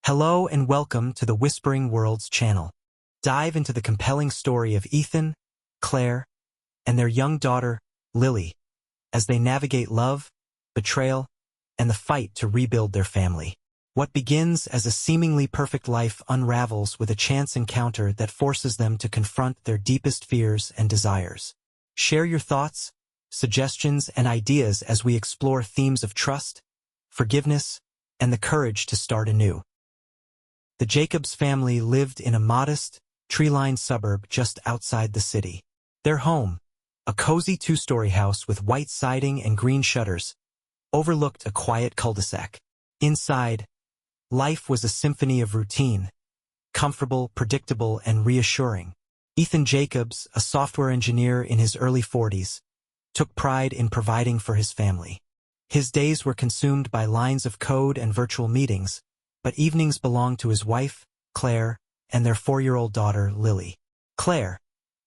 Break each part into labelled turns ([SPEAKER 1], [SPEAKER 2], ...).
[SPEAKER 1] Hello and welcome to the Whispering Worlds channel. Dive into the compelling story of Ethan, Claire, and their young daughter, Lily, as they navigate love, betrayal, and the fight to rebuild their family. What begins as a seemingly perfect life unravels with a chance encounter that forces them to confront their deepest fears and desires. Share your thoughts, suggestions, and ideas as we explore themes of trust, forgiveness, and the courage to start anew. The Jacobs family lived in a modest, tree-lined suburb just outside the city. Their home, a cozy two-story house with white siding and green shutters, overlooked a quiet cul-de-sac. Inside, life was a symphony of routine, comfortable, predictable, and reassuring. Ethan Jacobs, a software engineer in his early 40s, took pride in providing for his family. His days were consumed by lines of code and virtual meetings, but evenings belonged to his wife, Claire, and their 4-year-old daughter, Lily. Claire,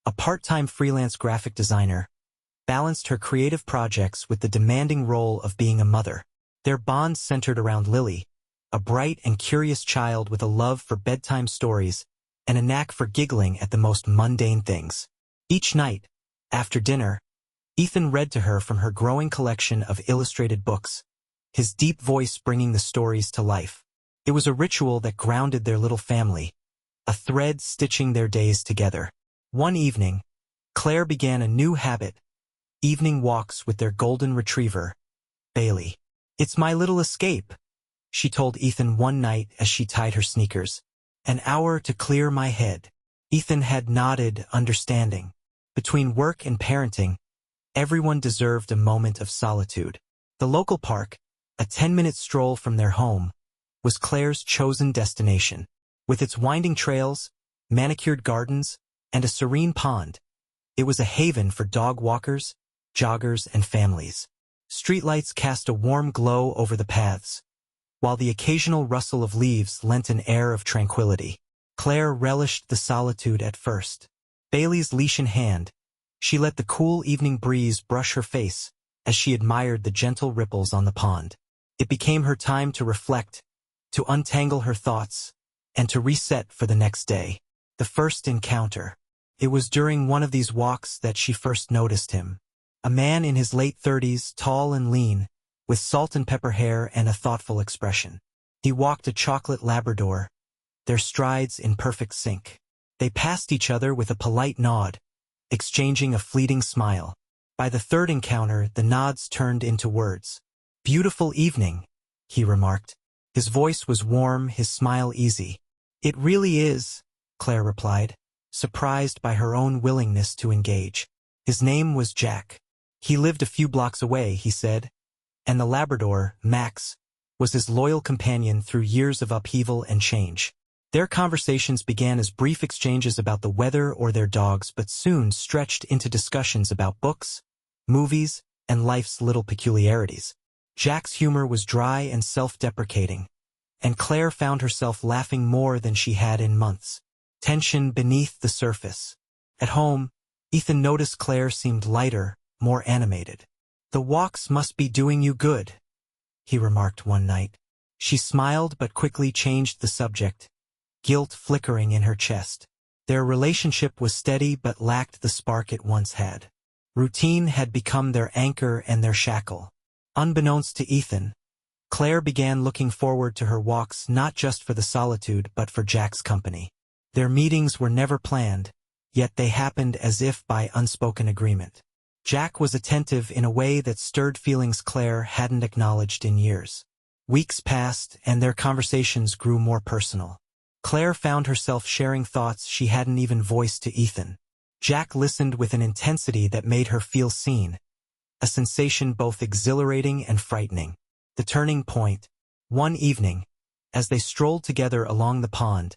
[SPEAKER 1] a part-time freelance graphic designer, balanced her creative projects with the demanding role of being a mother. Their bond centered around Lily, a bright and curious child with a love for bedtime stories and a knack for giggling at the most mundane things. Each night, after dinner, Ethan read to her from her growing collection of illustrated books, his deep voice bringing the stories to life. It was a ritual that grounded their little family, a thread stitching their days together. One evening, Claire began a new habit, evening walks with their golden retriever, Bailey. "It's my little escape," she told Ethan one night as she tied her sneakers. "An hour to clear my head." Ethan had nodded, understanding. Between work and parenting, everyone deserved a moment of solitude. The local park, a 10-minute stroll from their home, was Claire's chosen destination. With its winding trails, manicured gardens, and a serene pond, it was a haven for dog walkers, joggers, and families. Streetlights cast a warm glow over the paths, while the occasional rustle of leaves lent an air of tranquility. Claire relished the solitude at first. Bailey's leash in hand, she let the cool evening breeze brush her face as she admired the gentle ripples on the pond. It became her time to reflect, to untangle her thoughts, and to reset for the next day. The first encounter. It was during one of these walks that she first noticed him. A man in his late 30s, tall and lean, with salt and pepper hair and a thoughtful expression. He walked a chocolate Labrador, their strides in perfect sync. They passed each other with a polite nod, exchanging a fleeting smile. By the third encounter, the nods turned into words. "Beautiful evening," he remarked. His voice was warm, his smile easy. "It really is," Claire replied, surprised by her own willingness to engage. His name was Jack. He lived a few blocks away, he said, and the Labrador, Max, was his loyal companion through years of upheaval and change. Their conversations began as brief exchanges about the weather or their dogs, but soon stretched into discussions about books, movies, and life's little peculiarities. Jack's humor was dry and self-deprecating, and Claire found herself laughing more than she had in months. Tension beneath the surface. At home, Ethan noticed Claire seemed lighter, more animated. "The walks must be doing you good," he remarked one night. She smiled but quickly changed the subject, guilt flickering in her chest. Their relationship was steady but lacked the spark it once had. Routine had become their anchor and their shackle. Unbeknownst to Ethan, Claire began looking forward to her walks not just for the solitude but for Jack's company. Their meetings were never planned, yet they happened as if by unspoken agreement. Jack was attentive in a way that stirred feelings Claire hadn't acknowledged in years. Weeks passed, and their conversations grew more personal. Claire found herself sharing thoughts she hadn't even voiced to Ethan. Jack listened with an intensity that made her feel seen, a sensation both exhilarating and frightening. The turning point. One evening, as they strolled together along the pond,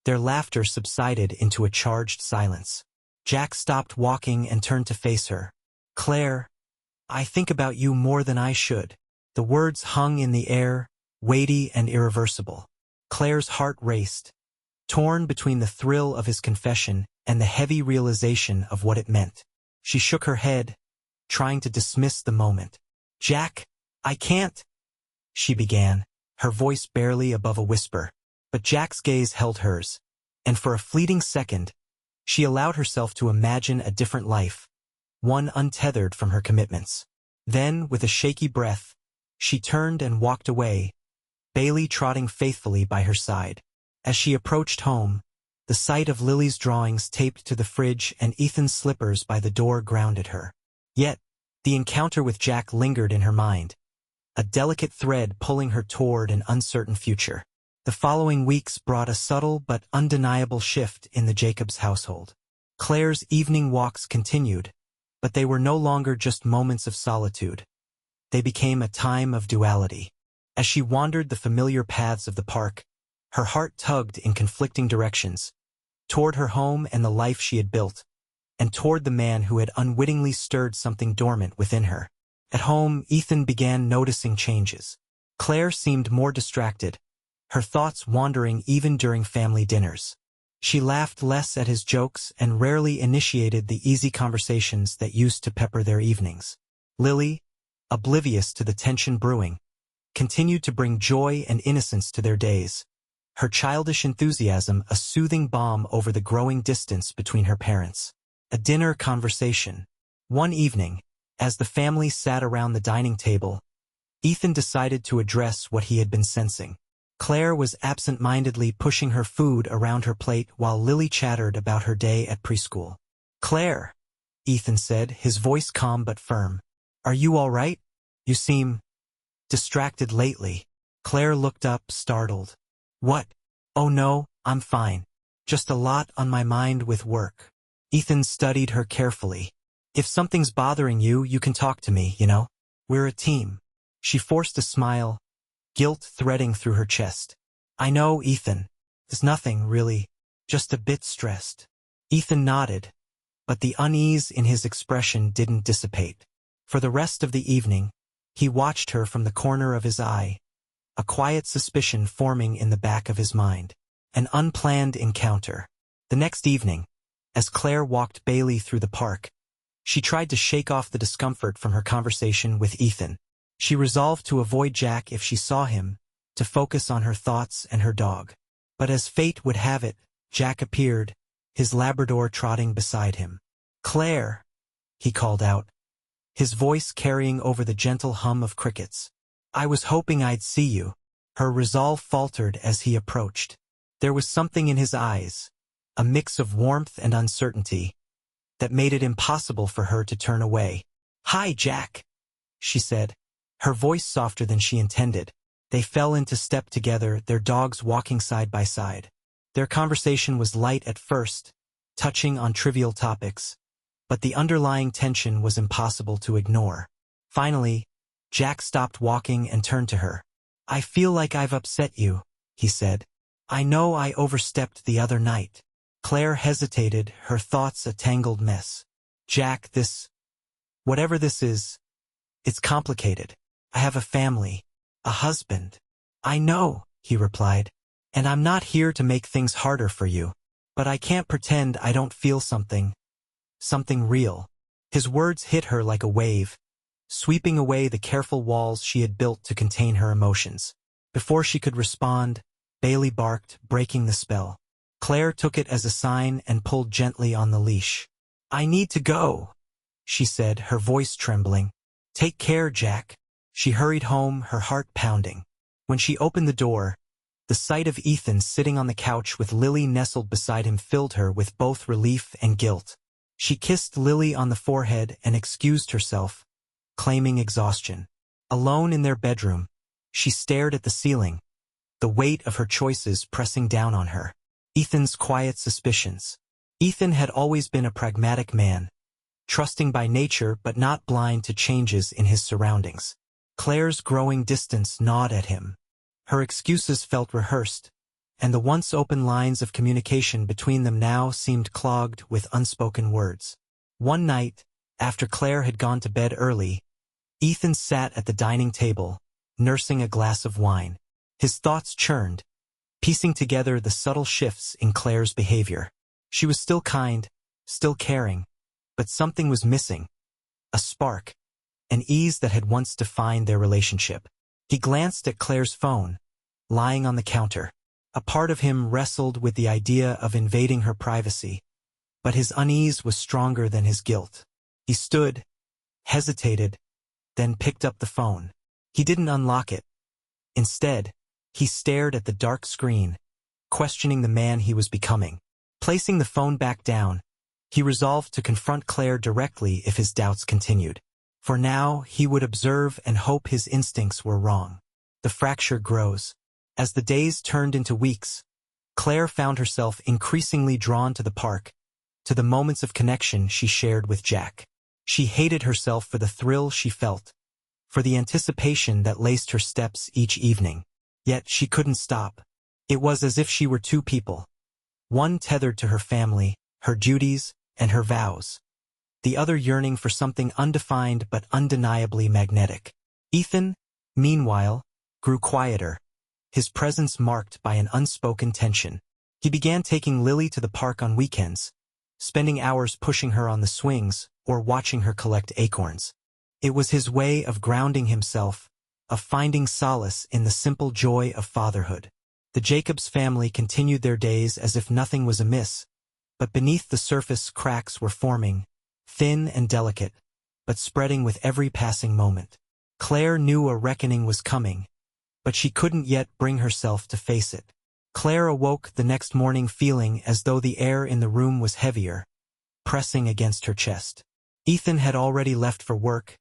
[SPEAKER 1] their laughter subsided into a charged silence. Jack stopped walking and turned to face her. "Claire, I think about you more than I should." The words hung in the air, weighty and irreversible. Claire's heart raced, torn between the thrill of his confession and the heavy realization of what it meant. She shook her head, trying to dismiss the moment. "Jack, I can't," she began, her voice barely above a whisper. But Jack's gaze held hers, and for a fleeting second, she allowed herself to imagine a different life, one untethered from her commitments. Then, with a shaky breath, she turned and walked away, Bailey trotting faithfully by her side. As she approached home, the sight of Lily's drawings taped to the fridge and Ethan's slippers by the door grounded her. Yet, the encounter with Jack lingered in her mind, a delicate thread pulling her toward an uncertain future. The following weeks brought a subtle but undeniable shift in the Jacobs household. Claire's evening walks continued, but they were no longer just moments of solitude. They became a time of duality. As she wandered the familiar paths of the park, her heart tugged in conflicting directions, toward her home and the life she had built, and toward the man who had unwittingly stirred something dormant within her. At home, Ethan began noticing changes. Claire seemed more distracted, her thoughts wandering even during family dinners. She laughed less at his jokes and rarely initiated the easy conversations that used to pepper their evenings. Lily, oblivious to the tension brewing, continued to bring joy and innocence to their days, her childish enthusiasm a soothing balm over the growing distance between her parents. A dinner conversation. One evening, as the family sat around the dining table, Ethan decided to address what he had been sensing. Claire was absent-mindedly pushing her food around her plate while Lily chattered about her day at preschool. "Claire," Ethan said, his voice calm but firm. "Are you all right? You seem distracted lately." Claire looked up, startled. "What? Oh no, I'm fine. Just a lot on my mind with work." Ethan studied her carefully. "If something's bothering you, you can talk to me, you know? We're a team." She forced a smile, guilt threading through her chest. "I know, Ethan. It's nothing, really. Just a bit stressed." Ethan nodded, but the unease in his expression didn't dissipate. For the rest of the evening, he watched her from the corner of his eye, a quiet suspicion forming in the back of his mind. An unplanned encounter. The next evening, as Claire walked Bailey through the park, she tried to shake off the discomfort from her conversation with Ethan. She resolved to avoid Jack if she saw him, to focus on her thoughts and her dog. But as fate would have it, Jack appeared, his Labrador trotting beside him. "Claire," he called out, his voice carrying over the gentle hum of crickets. "I was hoping I'd see you." Her resolve faltered as he approached. There was something in his eyes, a mix of warmth and uncertainty, that made it impossible for her to turn away. "Hi, Jack," she said, her voice softer than she intended. They fell into step together, their dogs walking side by side. Their conversation was light at first, touching on trivial topics, but the underlying tension was impossible to ignore. Finally, Jack stopped walking and turned to her. "I feel like I've upset you," he said. "I know I overstepped the other night." Claire hesitated, her thoughts a tangled mess. "Jack, whatever this is, it's complicated. I have a family, a husband." "I know," he replied, "and I'm not here to make things harder for you. But I can't pretend I don't feel something real." His words hit her like a wave, sweeping away the careful walls she had built to contain her emotions. Before she could respond, Bailey barked, breaking the spell. Claire took it as a sign and pulled gently on the leash. "I need to go," she said, her voice trembling. "Take care, Jack." She hurried home, her heart pounding. When she opened the door, the sight of Ethan sitting on the couch with Lily nestled beside him filled her with both relief and guilt. She kissed Lily on the forehead and excused herself, claiming exhaustion. Alone in their bedroom, she stared at the ceiling, the weight of her choices pressing down on her. Ethan's quiet suspicions. Ethan had always been a pragmatic man, trusting by nature but not blind to changes in his surroundings. Claire's growing distance gnawed at him. Her excuses felt rehearsed, and the once open lines of communication between them now seemed clogged with unspoken words. One night, after Claire had gone to bed early, Ethan sat at the dining table, nursing a glass of wine. His thoughts churned, piecing together the subtle shifts in Claire's behavior. She was still kind, still caring, but something was missing. A spark, an ease that had once defined their relationship. He glanced at Claire's phone, lying on the counter. A part of him wrestled with the idea of invading her privacy, but his unease was stronger than his guilt. He stood, hesitated, then picked up the phone. He didn't unlock it. Instead, he stared at the dark screen, questioning the man he was becoming. Placing the phone back down, he resolved to confront Claire directly if his doubts continued. For now, he would observe and hope his instincts were wrong. The fracture grows. As the days turned into weeks, Claire found herself increasingly drawn to the park, to the moments of connection she shared with Jack. She hated herself for the thrill she felt, for the anticipation that laced her steps each evening. Yet she couldn't stop. It was as if she were two people, one tethered to her family, her duties, and her vows, the other yearning for something undefined but undeniably magnetic. Ethan, meanwhile, grew quieter, his presence marked by an unspoken tension. He began taking Lily to the park on weekends, spending hours pushing her on the swings or watching her collect acorns. It was his way of grounding himself, of finding solace in the simple joy of fatherhood. The Jacobs family continued their days as if nothing was amiss, but beneath the surface cracks were forming, thin and delicate, but spreading with every passing moment. Claire knew a reckoning was coming, but she couldn't yet bring herself to face it. Claire awoke the next morning feeling as though the air in the room was heavier, pressing against her chest. Ethan had already left for work,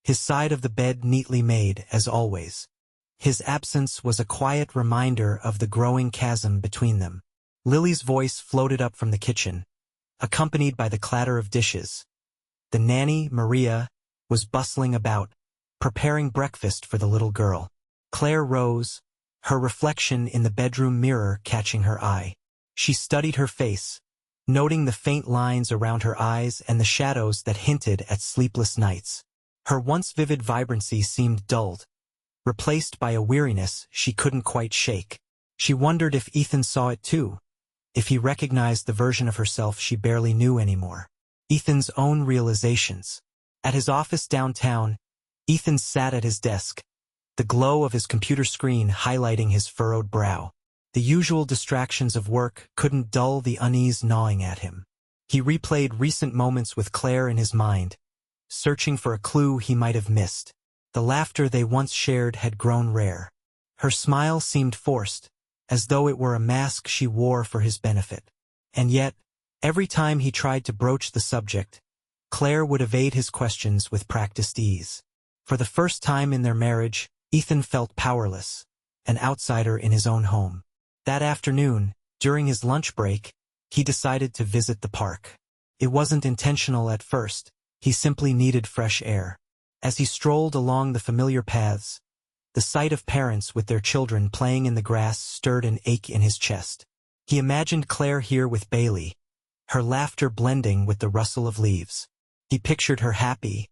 [SPEAKER 1] his side of the bed neatly made, as always. His absence was a quiet reminder of the growing chasm between them. Lily's voice floated up from the kitchen, accompanied by the clatter of dishes. The nanny, Maria, was bustling about, preparing breakfast for the little girl. Claire rose, her reflection in the bedroom mirror catching her eye. She studied her face, noting the faint lines around her eyes and the shadows that hinted at sleepless nights. Her once vivid vibrancy seemed dulled, replaced by a weariness she couldn't quite shake. She wondered if Ethan saw it too, if he recognized the version of herself she barely knew anymore. Ethan's own realizations. At his office downtown, Ethan sat at his desk, the glow of his computer screen highlighting his furrowed brow. The usual distractions of work couldn't dull the unease gnawing at him. He replayed recent moments with Claire in his mind, searching for a clue he might have missed. The laughter they once shared had grown rare. Her smile seemed forced, as though it were a mask she wore for his benefit. And yet, every time he tried to broach the subject, Claire would evade his questions with practiced ease. For the first time in their marriage, Ethan felt powerless, an outsider in his own home. That afternoon, during his lunch break, he decided to visit the park. It wasn't intentional at first, he simply needed fresh air. As he strolled along the familiar paths, the sight of parents with their children playing in the grass stirred an ache in his chest. He imagined Claire here with Bailey, her laughter blending with the rustle of leaves. He pictured her happy,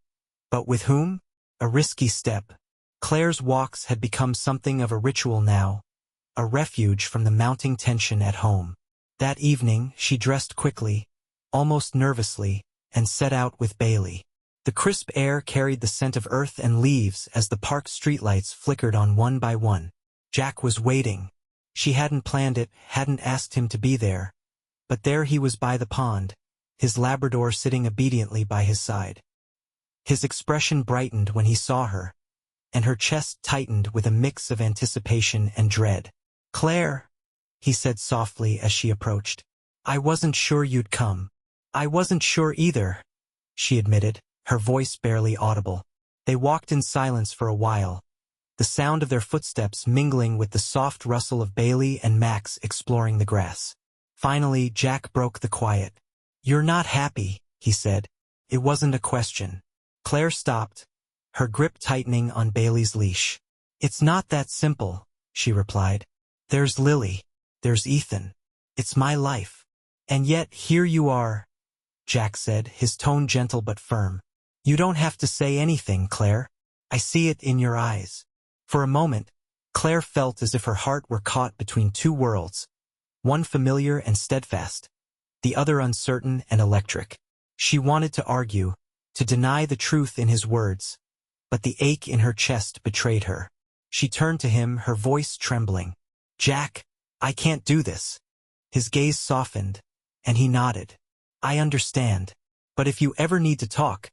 [SPEAKER 1] but with whom? A risky step. Claire's walks had become something of a ritual now, a refuge from the mounting tension at home. That evening, she dressed quickly, almost nervously, and set out with Bailey. The crisp air carried the scent of earth and leaves as the park streetlights flickered on one by one. Jack was waiting. She hadn't planned it, hadn't asked him to be there. But there he was by the pond, his Labrador sitting obediently by his side. His expression brightened when he saw her, and her chest tightened with a mix of anticipation and dread. "Claire," he said softly as she approached. "I wasn't sure you'd come." "I wasn't sure either," she admitted, her voice barely audible. They walked in silence for a while, the sound of their footsteps mingling with the soft rustle of Bailey and Max exploring the grass. Finally, Jack broke the quiet. "You're not happy," he said. It wasn't a question. Claire stopped, her grip tightening on Bailey's leash. "It's not that simple," she replied. "There's Lily. There's Ethan. It's my life. And yet here you are," Jack said, his tone gentle but firm. "You don't have to say anything, Claire. I see it in your eyes." For a moment, Claire felt as if her heart were caught between two worlds, one familiar and steadfast, the other uncertain and electric. She wanted to argue, to deny the truth in his words, but the ache in her chest betrayed her. She turned to him, her voice trembling. "Jack, I can't do this. His gaze softened, and he nodded. I understand. But if you ever need to talk,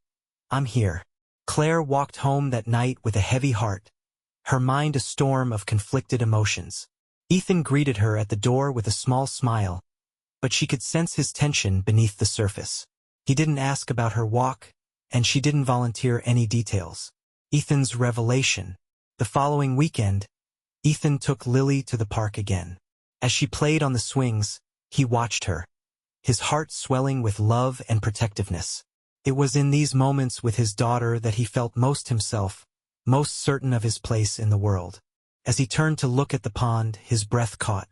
[SPEAKER 1] I'm here. Claire walked home that night with a heavy heart, her mind a storm of conflicted emotions. Ethan greeted her at the door with a small smile, but she could sense his tension beneath the surface. He didn't ask about her walk, and she didn't volunteer any details. Ethan's revelation. The following weekend, Ethan took Lily to the park again. As she played on the swings, he watched her, his heart swelling with love and protectiveness. It was in these moments with his daughter that he felt most himself, most certain of his place in the world. As he turned to look at the pond, his breath caught.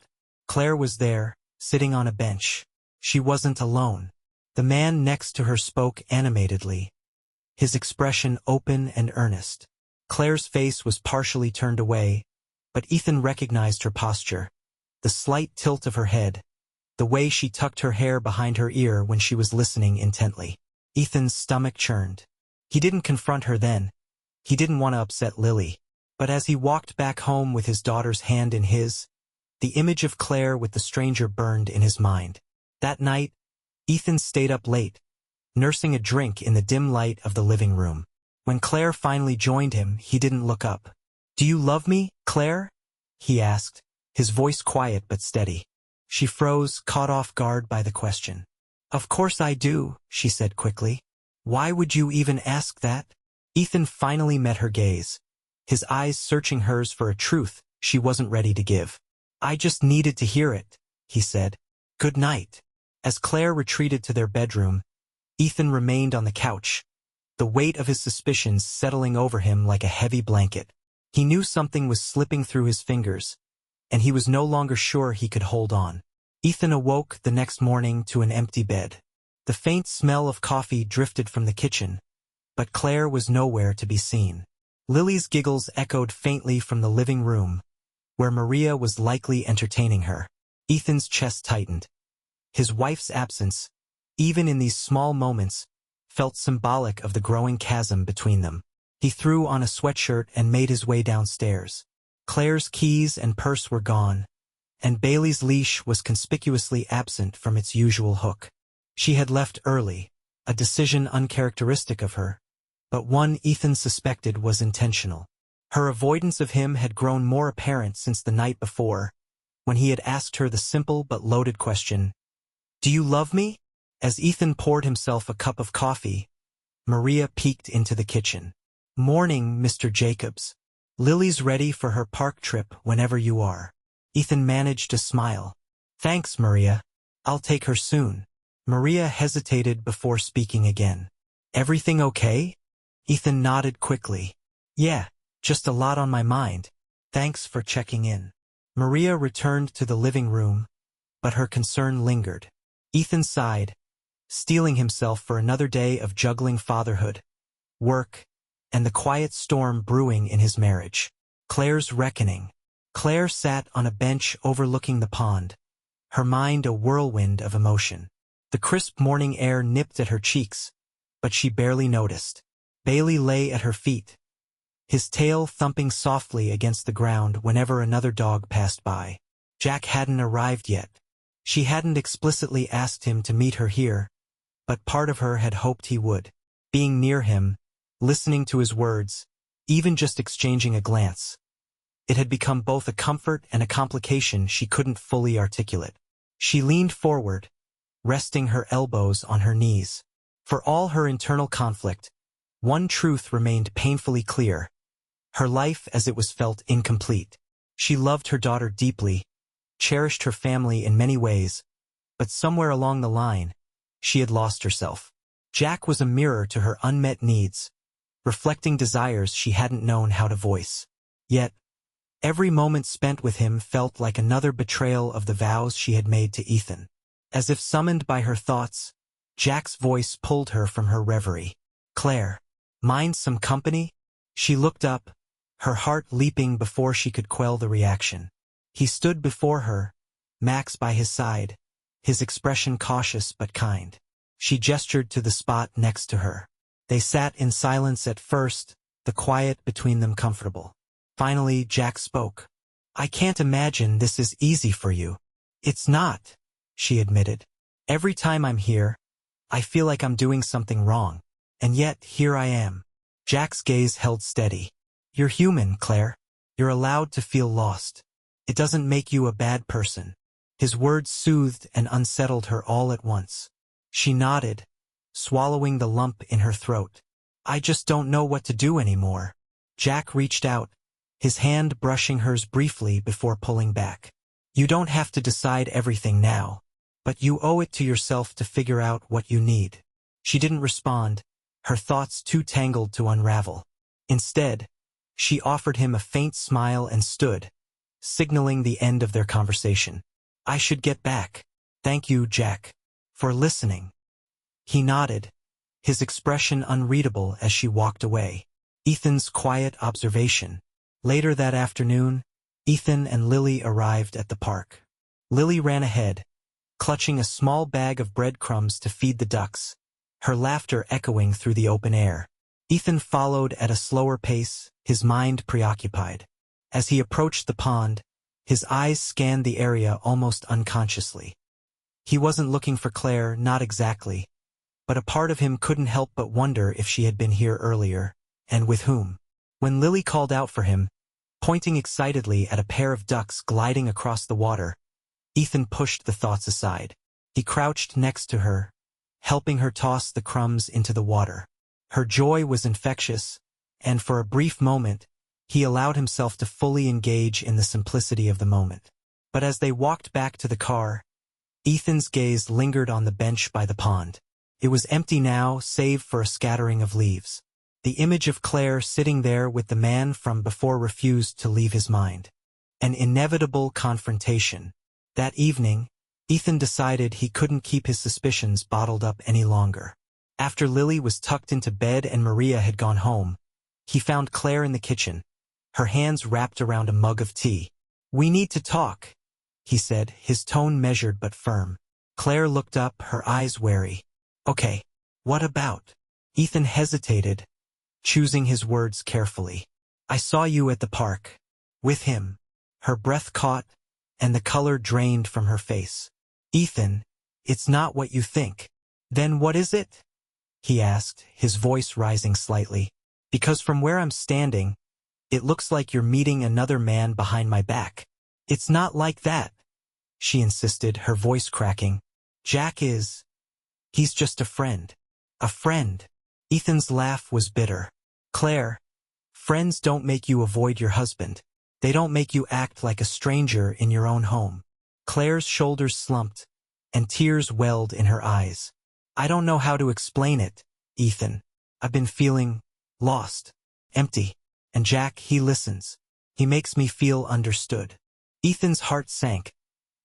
[SPEAKER 1] Claire was there, sitting on a bench. She wasn't alone. The man next to her spoke animatedly, his expression open and earnest. Claire's face was partially turned away, but Ethan recognized her posture, the slight tilt of her head, the way she tucked her hair behind her ear when she was listening intently. Ethan's stomach churned. He didn't confront her then. He didn't want to upset Lily. But as he walked back home with his daughter's hand in his, the image of Claire with the stranger burned in his mind. That night, Ethan stayed up late, nursing a drink in the dim light of the living room. When Claire finally joined him, he didn't look up. "Do you love me, Claire?" he asked, his voice quiet but steady. She froze, caught off guard by the question. "Of course I do," she said quickly. "Why would you even ask that?" Ethan finally met her gaze, his eyes searching hers for a truth she wasn't ready to give. "I just needed to hear it," he said. "Good night." As Claire retreated to their bedroom, Ethan remained on the couch, the weight of his suspicions settling over him like a heavy blanket. He knew something was slipping through his fingers, and he was no longer sure he could hold on. Ethan awoke the next morning to an empty bed. The faint smell of coffee drifted from the kitchen, but Claire was nowhere to be seen. Lily's giggles echoed faintly from the living room, where Maria was likely entertaining her. Ethan's chest tightened. His wife's absence, even in these small moments, felt symbolic of the growing chasm between them. He threw on a sweatshirt and made his way downstairs. Claire's keys and purse were gone, and Bailey's leash was conspicuously absent from its usual hook. She had left early, a decision uncharacteristic of her, but one Ethan suspected was intentional. Her avoidance of him had grown more apparent since the night before, when he had asked her the simple but loaded question, "Do you love me?" As Ethan poured himself a cup of coffee, Maria peeked into the kitchen. "Morning, Mr. Jacobs. Lily's ready for her park trip whenever you are." Ethan managed to smile. "Thanks, Maria. I'll take her soon." Maria hesitated before speaking again. "Everything okay?" Ethan nodded quickly. "Yeah, just a lot on my mind. Thanks for checking in." Maria returned to the living room, but her concern lingered. Ethan sighed, steeling himself for another day of juggling fatherhood, work, and the quiet storm brewing in his marriage. Claire's reckoning. Claire sat on a bench overlooking the pond, her mind a whirlwind of emotion. The crisp morning air nipped at her cheeks, but she barely noticed. Bailey lay at her feet, his tail thumping softly against the ground whenever another dog passed by. Jack hadn't arrived yet. She hadn't explicitly asked him to meet her here, but part of her had hoped he would. Being near him, listening to his words, even just exchanging a glance. It had become both a comfort and a complication she couldn't fully articulate. She leaned forward, resting her elbows on her knees. For all her internal conflict, one truth remained painfully clear. Her life as it was felt incomplete. She loved her daughter deeply, cherished her family in many ways, but somewhere along the line, she had lost herself. Jack was a mirror to her unmet needs, reflecting desires she hadn't known how to voice. Yet, every moment spent with him felt like another betrayal of the vows she had made to Ethan. As if summoned by her thoughts, Jack's voice pulled her from her reverie. "Claire, mind some company?" She looked up, her heart leaping before she could quell the reaction. He stood before her, Max by his side, his expression cautious but kind. She gestured to the spot next to her. They sat in silence at first, the quiet between them comfortable. Finally, Jack spoke. I can't imagine this is easy for you. It's not, she admitted. Every time I'm here, I feel like I'm doing something wrong. And yet, here I am. Jack's gaze held steady. You're human, Claire. You're allowed to feel lost. It doesn't make you a bad person. His words soothed and unsettled her all at once. She nodded, swallowing the lump in her throat. I just don't know what to do anymore. Jack reached out, his hand brushing hers briefly before pulling back. You don't have to decide everything now, but you owe it to yourself to figure out what you need. She didn't respond, her thoughts too tangled to unravel. Instead, she offered him a faint smile and stood, signaling the end of their conversation. I should get back. Thank you, Jack, for listening. He nodded, his expression unreadable as she walked away. Ethan's quiet observation. Later that afternoon, Ethan and Lily arrived at the park. Lily ran ahead, clutching a small bag of breadcrumbs to feed the ducks, her laughter echoing through the open air. Ethan followed at a slower pace, his mind preoccupied. As he approached the pond, his eyes scanned the area almost unconsciously. He wasn't looking for Claire, not exactly, but a part of him couldn't help but wonder if she had been here earlier, and with whom. When Lily called out for him, pointing excitedly at a pair of ducks gliding across the water, Ethan pushed the thoughts aside. He crouched next to her, helping her toss the crumbs into the water. Her joy was infectious, and for a brief moment, he allowed himself to fully engage in the simplicity of the moment. But as they walked back to the car, Ethan's gaze lingered on the bench by the pond. It was empty now, save for a scattering of leaves. The image of Claire sitting there with the man from before refused to leave his mind. An inevitable confrontation. That evening, Ethan decided he couldn't keep his suspicions bottled up any longer. After Lily was tucked into bed and Maria had gone home, he found Claire in the kitchen, her hands wrapped around a mug of tea. We need to talk, he said, his tone measured but firm. Claire looked up, her eyes wary. Okay, what about? Ethan hesitated, choosing his words carefully. I saw you at the park. With him. Her breath caught, and the color drained from her face. Ethan, it's not what you think. Then what is it? He asked, his voice rising slightly. Because from where I'm standing, it looks like you're meeting another man behind my back. It's not like that, she insisted, her voice cracking. Jack is. He's just a friend. A friend. Ethan's laugh was bitter. Claire, friends don't make you avoid your husband. They don't make you act like a stranger in your own home. Claire's shoulders slumped, and tears welled in her eyes. I don't know how to explain it, Ethan. I've been feeling lost, empty. And Jack, he listens. He makes me feel understood. Ethan's heart sank,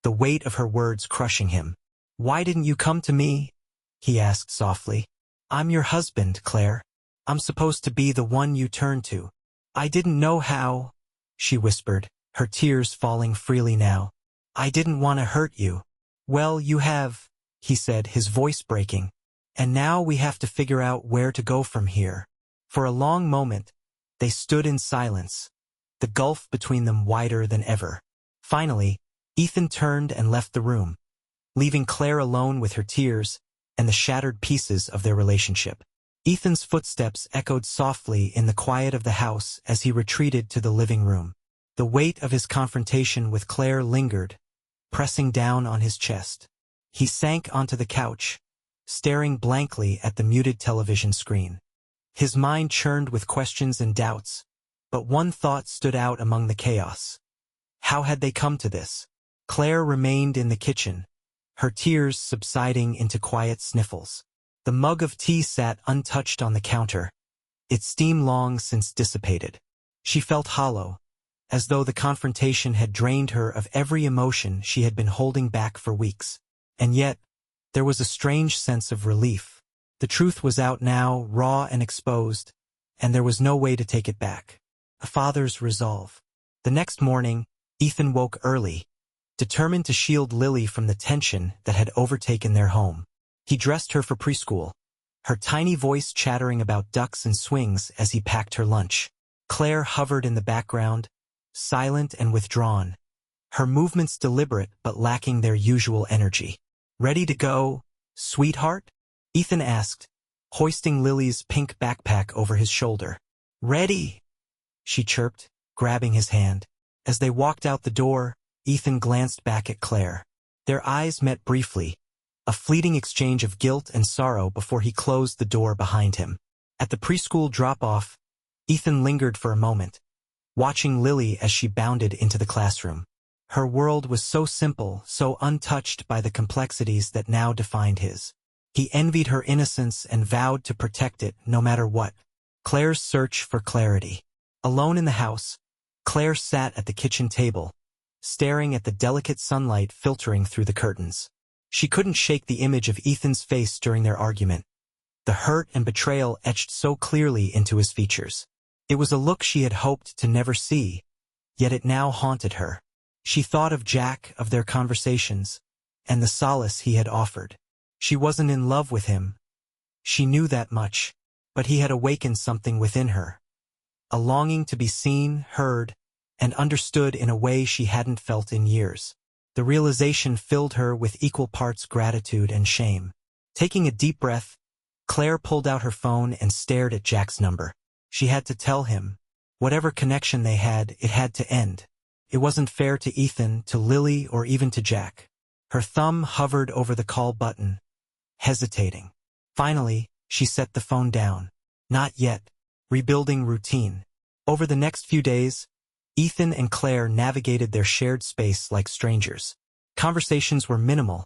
[SPEAKER 1] the weight of her words crushing him. Why didn't you come to me? He asked softly. I'm your husband, Claire. I'm supposed to be the one you turn to. I didn't know how, she whispered, her tears falling freely now. I didn't want to hurt you. Well, you have, he said, his voice breaking. And now we have to figure out where to go from here. For a long moment, they stood in silence, the gulf between them wider than ever. Finally, Ethan turned and left the room, leaving Claire alone with her tears and the shattered pieces of their relationship. Ethan's footsteps echoed softly in the quiet of the house as he retreated to the living room. The weight of his confrontation with Claire lingered, pressing down on his chest. He sank onto the couch, staring blankly at the muted television screen. His mind churned with questions and doubts, but one thought stood out among the chaos. How had they come to this? Claire remained in the kitchen, her tears subsiding into quiet sniffles. The mug of tea sat untouched on the counter, its steam long since dissipated. She felt hollow, as though the confrontation had drained her of every emotion she had been holding back for weeks. And yet, there was a strange sense of relief. The truth was out now, raw and exposed, and there was no way to take it back. A father's resolve. The next morning, Ethan woke early, determined to shield Lily from the tension that had overtaken their home. He dressed her for preschool, her tiny voice chattering about ducks and swings as he packed her lunch. Claire hovered in the background, silent and withdrawn, her movements deliberate but lacking their usual energy. "Ready to go, sweetheart?" Ethan asked, hoisting Lily's pink backpack over his shoulder. "Ready," she chirped, grabbing his hand. As they walked out the door, Ethan glanced back at Claire. Their eyes met briefly, a fleeting exchange of guilt and sorrow before he closed the door behind him. At the preschool drop-off, Ethan lingered for a moment, watching Lily as she bounded into the classroom. Her world was so simple, so untouched by the complexities that now defined his. He envied her innocence and vowed to protect it no matter what. Claire's search for clarity. Alone in the house, Claire sat at the kitchen table, staring at the delicate sunlight filtering through the curtains. She couldn't shake the image of Ethan's face during their argument, the hurt and betrayal etched so clearly into his features. It was a look she had hoped to never see, yet it now haunted her. She thought of Jack, of their conversations, and the solace he had offered. She wasn't in love with him. She knew that much, but he had awakened something within her. A longing to be seen, heard, and understood in a way she hadn't felt in years. The realization filled her with equal parts gratitude and shame. Taking a deep breath, Claire pulled out her phone and stared at Jack's number. She had to tell him. Whatever connection they had, it had to end. It wasn't fair to Ethan, to Lily, or even to Jack. Her thumb hovered over the call button, hesitating. Finally, she set the phone down. Not yet. Rebuilding routine. Over the next few days, Ethan and Claire navigated their shared space like strangers. Conversations were minimal,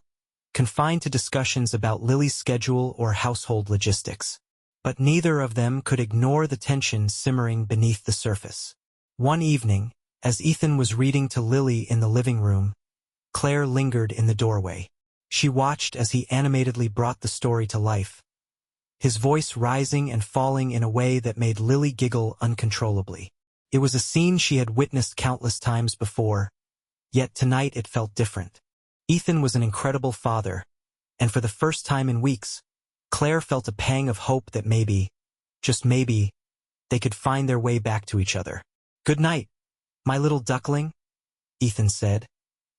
[SPEAKER 1] confined to discussions about Lily's schedule or household logistics. But neither of them could ignore the tension simmering beneath the surface. One evening, as Ethan was reading to Lily in the living room, Claire lingered in the doorway. She watched as he animatedly brought the story to life, his voice rising and falling in a way that made Lily giggle uncontrollably. It was a scene she had witnessed countless times before, yet tonight it felt different. Ethan was an incredible father, and for the first time in weeks, Claire felt a pang of hope that maybe, just maybe, they could find their way back to each other. "Good night, my little duckling," Ethan said,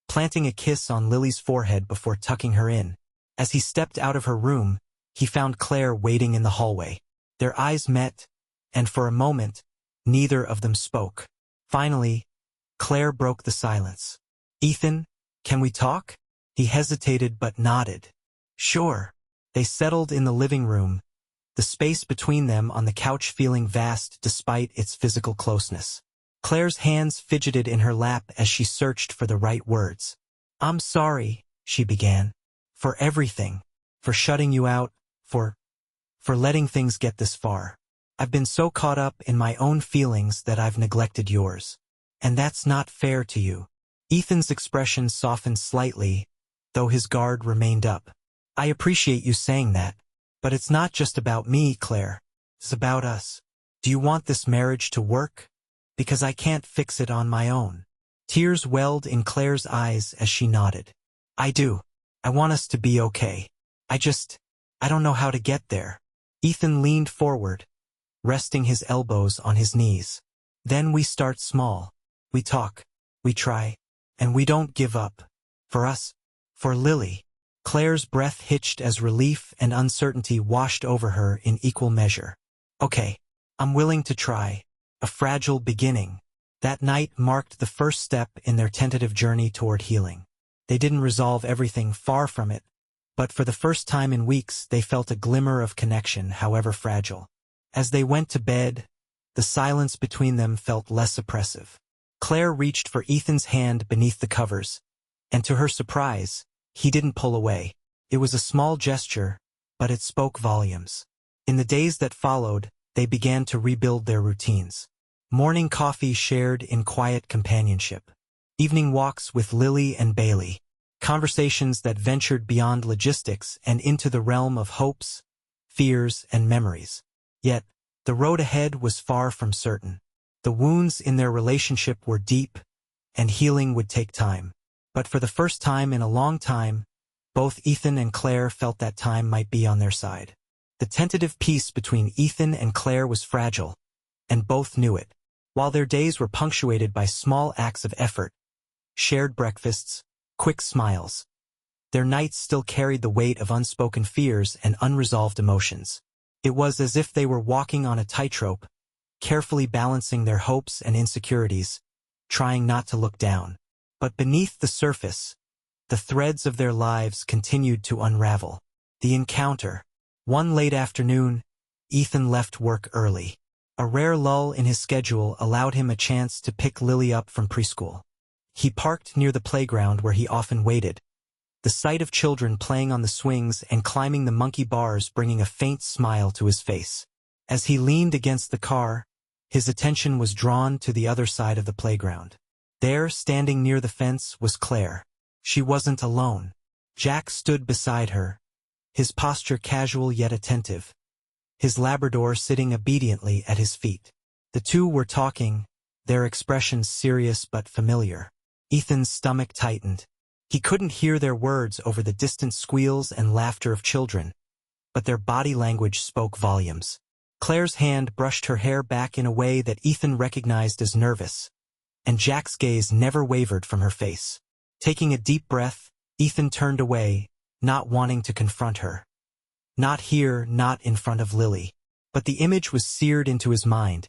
[SPEAKER 1] planting a kiss on Lily's forehead before tucking her in. As he stepped out of her room, he found Claire waiting in the hallway. Their eyes met, and for a moment, neither of them spoke. Finally, Claire broke the silence. "Ethan, can we talk?" He hesitated but nodded. "Sure." They settled in the living room, the space between them on the couch feeling vast despite its physical closeness. Claire's hands fidgeted in her lap as she searched for the right words. "I'm sorry," she began, "for everything, for shutting you out, for letting things get this far. I've been so caught up in my own feelings that I've neglected yours. And that's not fair to you." Ethan's expression softened slightly, though his guard remained up. "I appreciate you saying that, but it's not just about me, Claire. It's about us. Do you want this marriage to work? Because I can't fix it on my own." Tears welled in Claire's eyes as she nodded. "I do. I want us to be okay. I don't know how to get there." Ethan leaned forward, resting his elbows on his knees. "Then we start small. We talk, we try, and we don't give up. For us, for Lily." Claire's breath hitched as relief and uncertainty washed over her in equal measure. "Okay, I'm willing to try." A fragile beginning. That night marked the first step in their tentative journey toward healing. They didn't resolve everything, far from it, but for the first time in weeks they felt a glimmer of connection, however fragile. As they went to bed, the silence between them felt less oppressive. Claire reached for Ethan's hand beneath the covers, and to her surprise, he didn't pull away. It was a small gesture, but it spoke volumes. In the days that followed, they began to rebuild their routines. Morning coffee shared in quiet companionship. Evening walks with Lily and Bailey. Conversations that ventured beyond logistics and into the realm of hopes, fears, and memories. Yet, the road ahead was far from certain. The wounds in their relationship were deep, and healing would take time. But for the first time in a long time, both Ethan and Claire felt that time might be on their side. The tentative peace between Ethan and Claire was fragile, and both knew it. While their days were punctuated by small acts of effort, shared breakfasts, quick smiles, their nights still carried the weight of unspoken fears and unresolved emotions. It was as if they were walking on a tightrope, carefully balancing their hopes and insecurities, trying not to look down. But beneath the surface, the threads of their lives continued to unravel. The encounter. One late afternoon, Ethan left work early. A rare lull in his schedule allowed him a chance to pick Lily up from preschool. He parked near the playground where he often waited, the sight of children playing on the swings and climbing the monkey bars bringing a faint smile to his face. As he leaned against the car, his attention was drawn to the other side of the playground. There, standing near the fence, was Claire. She wasn't alone. Jack stood beside her, his posture casual yet attentive, his Labrador sitting obediently at his feet. The two were talking, their expressions serious but familiar. Ethan's stomach tightened. He couldn't hear their words over the distant squeals and laughter of children, but their body language spoke volumes. Claire's hand brushed her hair back in a way that Ethan recognized as nervous, and Jack's gaze never wavered from her face. Taking a deep breath, Ethan turned away, not wanting to confront her. Not here, not in front of Lily. But the image was seared into his mind,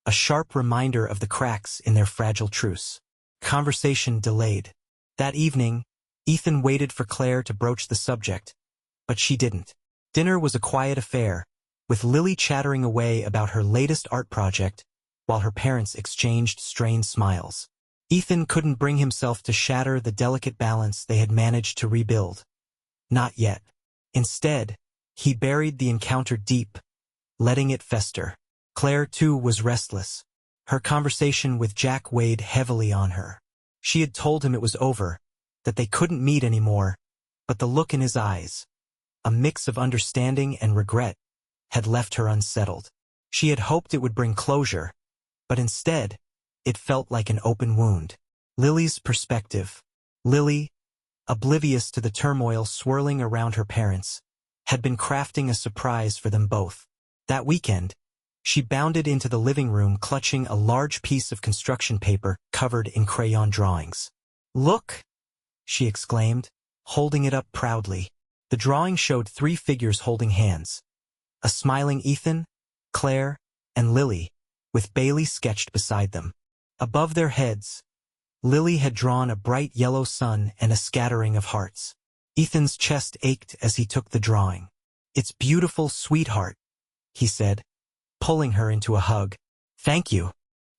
[SPEAKER 1] a sharp reminder of the cracks in their fragile truce. Conversation delayed. That evening, Ethan waited for Claire to broach the subject, but she didn't. Dinner was a quiet affair, with Lily chattering away about her latest art project, while her parents exchanged strained smiles. Ethan couldn't bring himself to shatter the delicate balance they had managed to rebuild. Not yet. Instead, he buried the encounter deep, letting it fester. Claire, too, was restless. Her conversation with Jack weighed heavily on her. She had told him it was over, that they couldn't meet anymore, but the look in his eyes, a mix of understanding and regret, had left her unsettled. She had hoped it would bring closure, but instead, it felt like an open wound. Lily's perspective. Lily, oblivious to the turmoil swirling around her parents, had been crafting a surprise for them both. That weekend, she bounded into the living room clutching a large piece of construction paper covered in crayon drawings. "Look!" she exclaimed, holding it up proudly. The drawing showed 3 figures holding hands. A smiling Ethan, Claire, and Lily, with Bailey sketched beside them. Above their heads, Lily had drawn a bright yellow sun and a scattering of hearts. Ethan's chest ached as he took the drawing. "It's beautiful, sweetheart," he said, pulling her into a hug. "Thank you."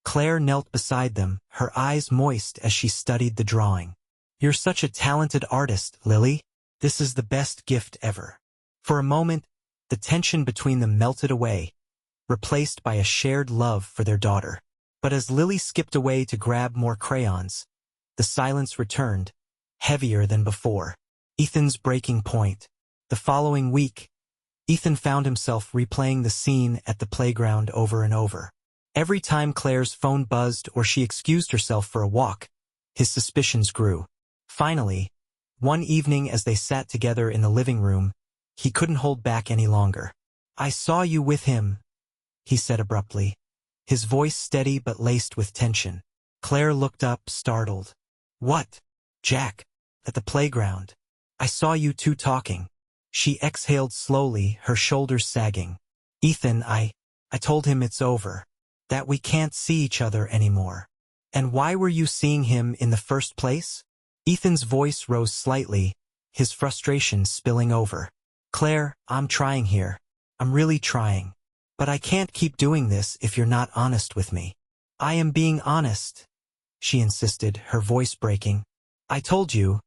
[SPEAKER 1] Claire knelt beside them, her eyes moist as she studied the drawing. "You're such a talented artist, Lily. This is the best gift ever." For a moment, the tension between them melted away, replaced by a shared love for their daughter. But as Lily skipped away to grab more crayons, the silence returned, heavier than before. Ethan's breaking point. The following week, Ethan found himself replaying the scene at the playground over and over. Every time Claire's phone buzzed or she excused herself for a walk, his suspicions grew. Finally, one evening as they sat together in the living room, he couldn't hold back any longer. "I saw you with him," he said abruptly, his voice steady but laced with tension. Claire looked up, startled. "What?" "Jack. At the playground. I saw you two talking." She exhaled slowly, her shoulders sagging. "Ethan, I told him it's over. That we can't see each other anymore." "And why were you seeing him in the first place?" Ethan's voice rose slightly, his frustration spilling over. "Claire, I'm trying here. I'm really trying. But I can't keep doing this if you're not honest with me." "I am being honest," she insisted, her voice breaking. "I told you,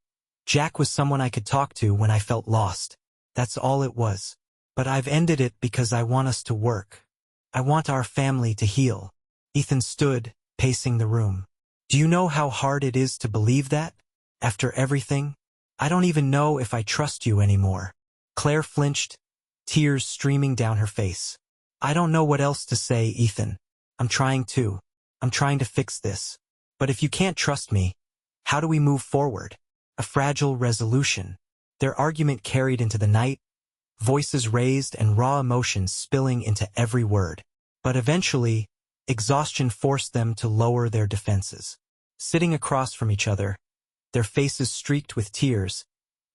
[SPEAKER 1] Jack was someone I could talk to when I felt lost. That's all it was. But I've ended it because I want us to work. I want our family to heal." Ethan stood, pacing the room. "Do you know how hard it is to believe that? After everything? I don't even know if I trust you anymore." Claire flinched, tears streaming down her face. "I don't know what else to say, Ethan. I'm trying to. I'm trying to fix this. But if you can't trust me, how do we move forward?" A fragile resolution. Their argument carried into the night, voices raised and raw emotions spilling into every word. But eventually, Exhaustion forced them to lower their defenses. Sitting across from each other, their faces streaked with tears,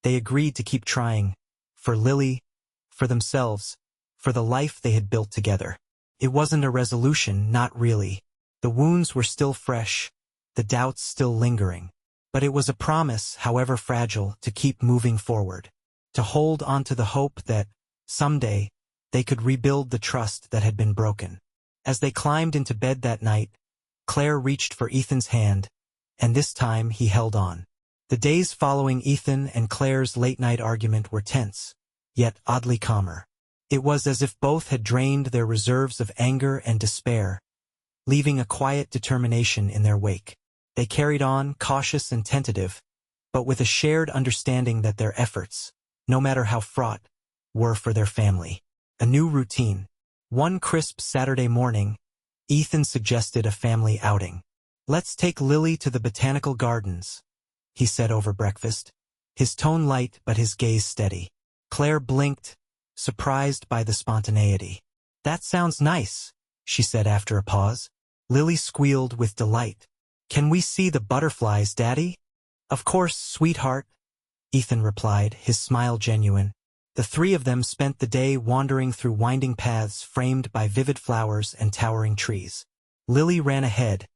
[SPEAKER 1] they agreed to keep trying, for Lily, for themselves, for the life they had built together. It wasn't a resolution, not really. The wounds were still fresh, the doubts still lingering. But it was a promise, however fragile, to keep moving forward, to hold on to the hope that, someday, they could rebuild the trust that had been broken. As they climbed into bed that night, Claire reached for Ethan's hand, and this time he held on. The days following Ethan and Claire's late-night argument were tense, yet oddly calmer. It was as if both had drained their reserves of anger and despair, leaving a quiet determination in their wake. They carried on, cautious and tentative, but with a shared understanding that their efforts, no matter how fraught, were for their family. A new routine. One crisp Saturday morning, Ethan suggested a family outing. "Let's take Lily to the botanical gardens," he said over breakfast, his tone light but his gaze steady. Claire blinked, surprised by the spontaneity. "That sounds nice," she said after a pause. Lily squealed with delight. "Can we see the butterflies, Daddy?" "Of course, sweetheart," Ethan replied, his smile genuine. The three of them spent the day wandering through winding paths framed by vivid flowers and towering trees. Lily ran ahead,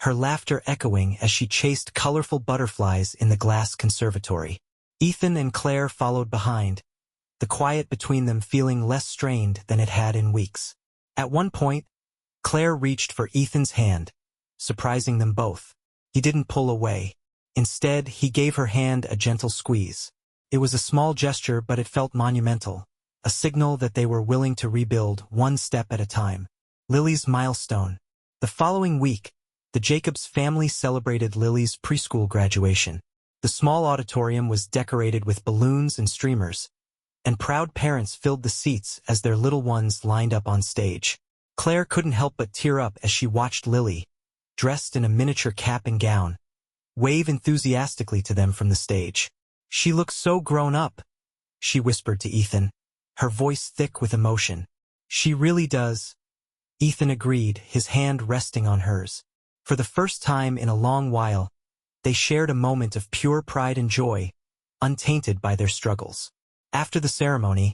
[SPEAKER 1] her laughter echoing as she chased colorful butterflies in the glass conservatory. Ethan and Claire followed behind, the quiet between them feeling less strained than it had in weeks. At one point, Claire reached for Ethan's hand, surprising them both. He didn't pull away. Instead, he gave her hand a gentle squeeze. It was a small gesture, but it felt monumental, a signal that they were willing to rebuild one step at a time. Lily's milestone. The following week, the Jacobs family celebrated Lily's preschool graduation. The small auditorium was decorated with balloons and streamers, and proud parents filled the seats as their little ones lined up on stage. Claire couldn't help but tear up as she watched Lily, dressed in a miniature cap and gown, wave enthusiastically to them from the stage. "She looks so grown up," she whispered to Ethan, her voice thick with emotion. "She really does," Ethan agreed, his hand resting on hers. For the first time in a long while, they shared a moment of pure pride and joy, untainted by their struggles. After the ceremony,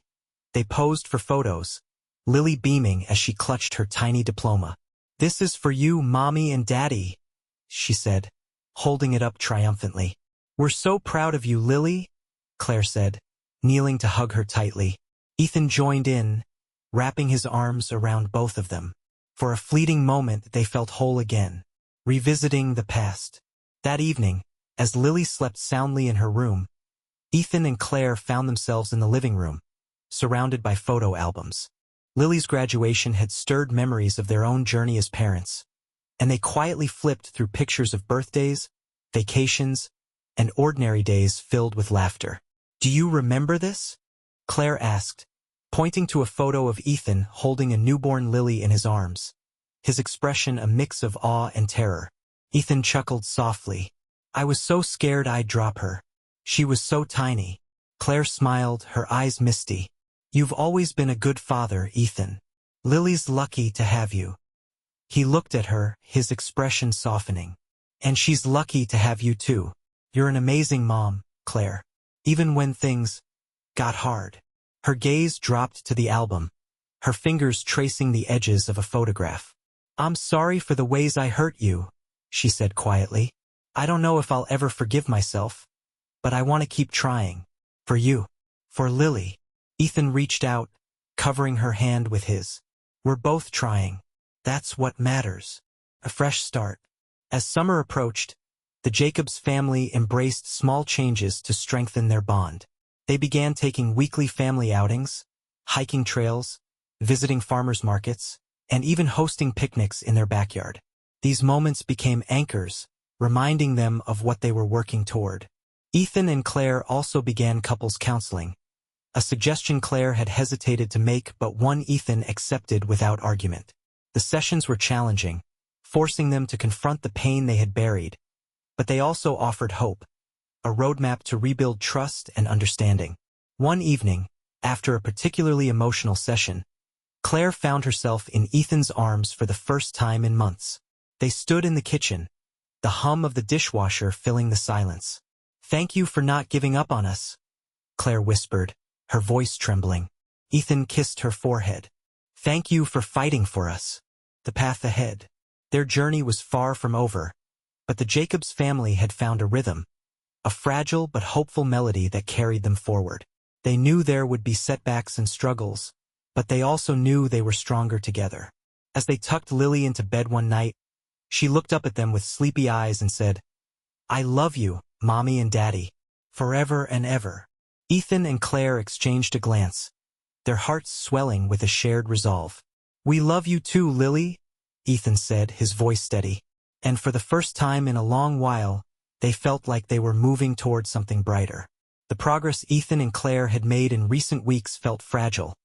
[SPEAKER 1] they posed for photos, Lily beaming as she clutched her tiny diploma. "This is for you, Mommy and Daddy," she said, holding it up triumphantly. "We're so proud of you, Lily," Claire said, kneeling to hug her tightly. Ethan joined in, wrapping his arms around both of them. For a fleeting moment they felt whole again, revisiting the past. That evening, as Lily slept soundly in her room, Ethan and Claire found themselves in the living room, surrounded by photo albums. Lily's graduation had stirred memories of their own journey as parents, and they quietly flipped through pictures of birthdays, vacations, and ordinary days filled with laughter. "Do you remember this?" Claire asked, pointing to a photo of Ethan holding a newborn Lily in his arms, his expression a mix of awe and terror. Ethan chuckled softly. "I was so scared I'd drop her. She was so tiny." Claire smiled, her eyes misty. "You've always been a good father, Ethan. Lily's lucky to have you." He looked at her, his expression softening. "And she's lucky to have you too. You're an amazing mom, Claire." Even when things got hard, her gaze dropped to the album, her fingers tracing the edges of a photograph. "I'm sorry for the ways I hurt you," she said quietly. "I don't know if I'll ever forgive myself, but I want to keep trying. For you. For Lily." Ethan reached out, covering her hand with his. "We're both trying. That's what matters." A fresh start. As summer approached, the Jacobs family embraced small changes to strengthen their bond. They began taking weekly family outings, hiking trails, visiting farmers markets, and even hosting picnics in their backyard. These moments became anchors, reminding them of what they were working toward. Ethan and Claire also began couples counseling, a suggestion Claire had hesitated to make but one Ethan accepted without argument. The sessions were challenging, forcing them to confront the pain they had buried, but they also offered hope, a roadmap to rebuild trust and understanding. One evening, after a particularly emotional session, Claire found herself in Ethan's arms for the first time in months. They stood in the kitchen, the hum of the dishwasher filling the silence. "Thank you for not giving up on us," Claire whispered, her voice trembling. Ethan kissed her forehead. "Thank you for fighting for us." The path ahead. Their journey was far from over, but the Jacobs family had found a rhythm, a fragile but hopeful melody that carried them forward. They knew there would be setbacks and struggles, but they also knew they were stronger together. As they tucked Lily into bed one night, she looked up at them with sleepy eyes and said, "I love you, Mommy and Daddy, forever and ever." Ethan and Claire exchanged a glance, their hearts swelling with a shared resolve. "We love you too, Lily," Ethan said, his voice steady. And for the first time in a long while, they felt like they were moving toward something brighter. The progress Ethan and Claire had made in recent weeks felt fragile,